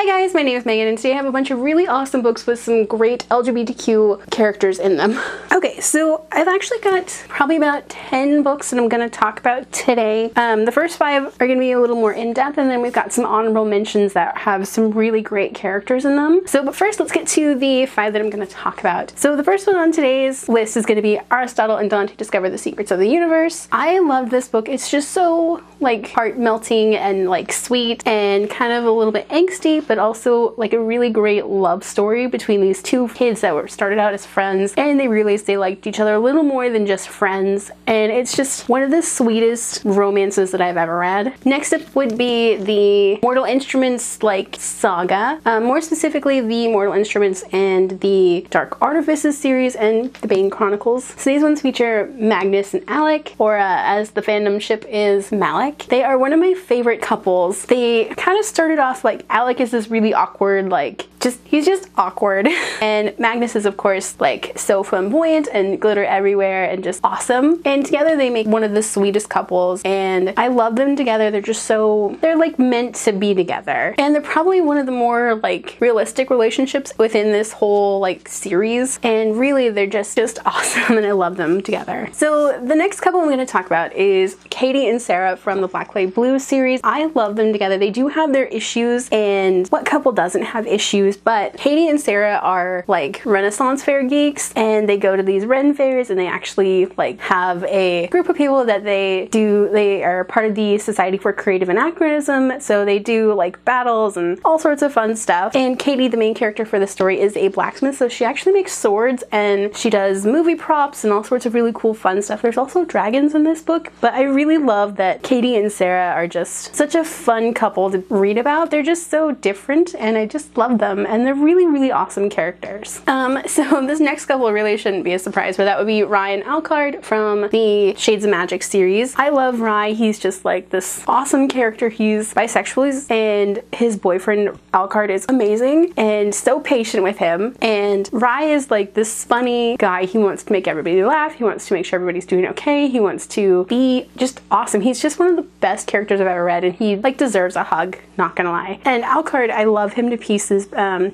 guys, my name is Megan and today I have a bunch of really awesome books with some great LGBTQ characters in them. Okay, so I've actually got probably about 10 books that I'm going to talk about today. The first 5 are going to be a little more in-depth, and then we've got some honorable mentions that have some really great characters in them. But first let's get to the 5 that I'm going to talk about. So the first one on today's list is going to be Aristotle and Dante Discover the Secrets of the Universe. I love this book. It's just so like heart-melting and like sweet and kind of a little bit angsty, but also like a really great love story between these two kids that were started out as friends and they realized they liked each other a little more than just friends, and it's just one of the sweetest romances that I've ever read. Next up would be the Mortal Instruments like saga, more specifically the Mortal Instruments and the Dark Artifices series and the Bane Chronicles. So these ones feature Magnus and Alec, or as the fandom ship is Malik. They are one of my favorite couples. They kind of started off like Alec is this really awkward, like he's just awkward, and Magnus is of course like so flamboyant and glitter everywhere and just awesome, and together they make one of the sweetest couples, and I love them together. They're like meant to be together, and they're probably one of the more like realistic relationships within this whole like series, and really they're just awesome and I love them together. So the next couple I'm going to talk about is Katie and Sarah from the Black Light Blue series. I love them together. They do have their issues, and what couple doesn't have issues? But Katie and Sarah are like Renaissance fair geeks, and they go to these Ren fairs, and they actually like have a group of people that they are part of the Society for Creative Anachronism, so they do like battles and all sorts of fun stuff. And Katie, the main character for the story, is a blacksmith, so she actually makes swords and she does movie props and all sorts of really cool fun stuff. There's also dragons in this book, but I really love that Katie and Sarah are just such a fun couple to read about. They're just so different and I just love them, and they're really awesome characters. So this next couple really shouldn't be a surprise, but that would be Rye and Alucard from the Shades of Magic series. I love Rye. He's just like this awesome character. He's bisexual, and his boyfriend Alucard is amazing and so patient with him, and Rye is like this funny guy. He wants to make everybody laugh. He wants to make sure everybody's doing okay. He wants to be just awesome. He's just one of the best characters I've ever read, and he like deserves a hug, not gonna lie. And Alucard, I love him to pieces.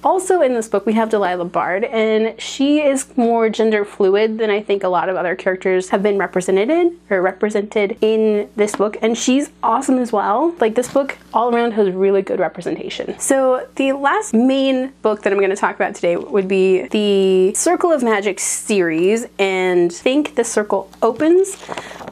Also in this book we have Delilah Bard, and she is more gender fluid than I think a lot of other characters have been represented in this book, and she's awesome as well. Like this book all around has really good representation. So the last main book that I'm going to talk about today would be the Circle of Magic series, and Think the Circle Opens.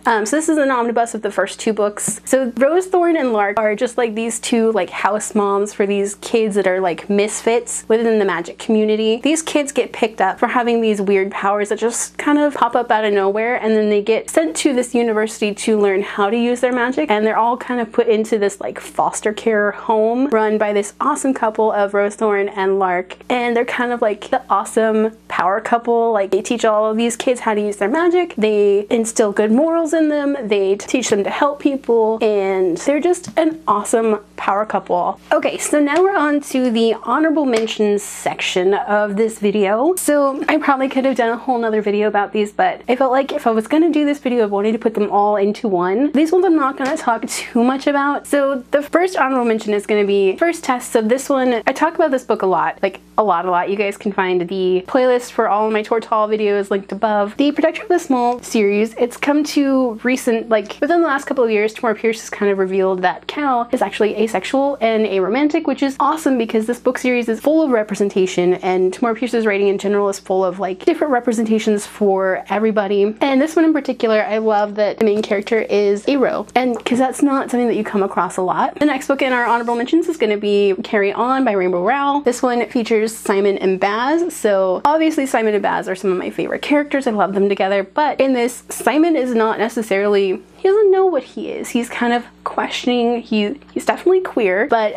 So this is an omnibus of the first 2 books. So Rose Thorn and Lark are just like these 2 like house moms for these kids that are like misfits within the magic community. These kids get picked up for having these weird powers that just kind of pop up out of nowhere, and then they get sent to this university to learn how to use their magic, and they're all kind of put into this like foster care home run by this awesome couple of Rose Thorn and Lark, and they're kind of like the awesome power couple. Like they teach all of these kids how to use their magic, they instill good morals in them, they teach them to help people, and they're just an awesome power couple. Okay, so now we're on to the honorable mentions section of this video. So I probably could have done a whole nother video about these, but I felt like if I was going to do this video I wanted to put them all into one. These ones I'm not going to talk too much about. So the first honorable mention is going to be First Test. So this one, I talk about this book a lot, like a lot. You guys can find the playlist for all of my Tortall videos linked above. The Protector of the Small series, it's come to recent, like within the last couple of years, Tamora Pierce has kind of revealed that Cal is actually asexual and aromantic, which is awesome because this book series is full of representation, and Tamora Pierce's writing in general is full of like different representations for everybody. And this one in particular, I love that the main character is aro, and because that's not something that you come across a lot. The next book in our honorable mentions is going to be Carry On by Rainbow Rowell. This one features Simon and Baz. So obviously Simon and Baz are some of my favorite characters. I love them together, but in this, Simon is not necessarily, he doesn't know what he is. He's kind of questioning. He's definitely queer, but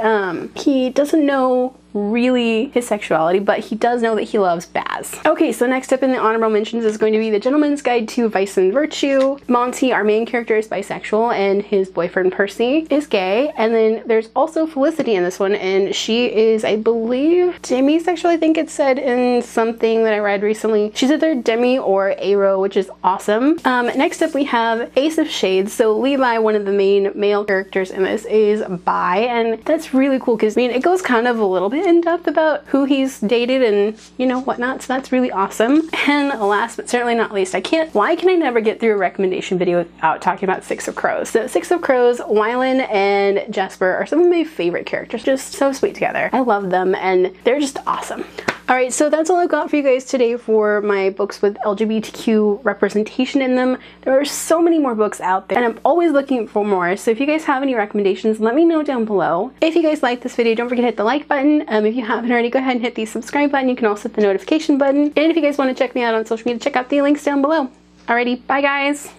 he doesn't know really his sexuality, but he does know that he loves Baz. Okay, so next up in the honorable mentions is going to be The Gentleman's Guide to Vice and Virtue. Monty, our main character, is bisexual, and his boyfriend Percy is gay. And then there's also Felicity in this one, and she is, I believe, demisexual. I think it said in something that I read recently. She's either demi or aro, which is awesome. Next up we have Ace of Shades shades. So Levi, one of the main male characters in this, is bi, and that's really cool because, I mean, it goes kind of a little bit in depth about who he's dated and, you know, whatnot, so that's really awesome. And last but certainly not least, why can I never get through a recommendation video without talking about Six of Crows? So Six of Crows, Wylan and Jesper are some of my favorite characters, just so sweet together. I love them and they're just awesome. Alright, so that's all I've got for you guys today for my books with LGBTQ representation in them. There are so many more books out there and I'm always looking for more, so if you guys have any recommendations, let me know down below. If you guys like this video, don't forget to hit the like button. If you haven't already, go ahead and hit the subscribe button. You can also hit the notification button. And if you guys want to check me out on social media, check out the links down below. Alrighty, bye guys!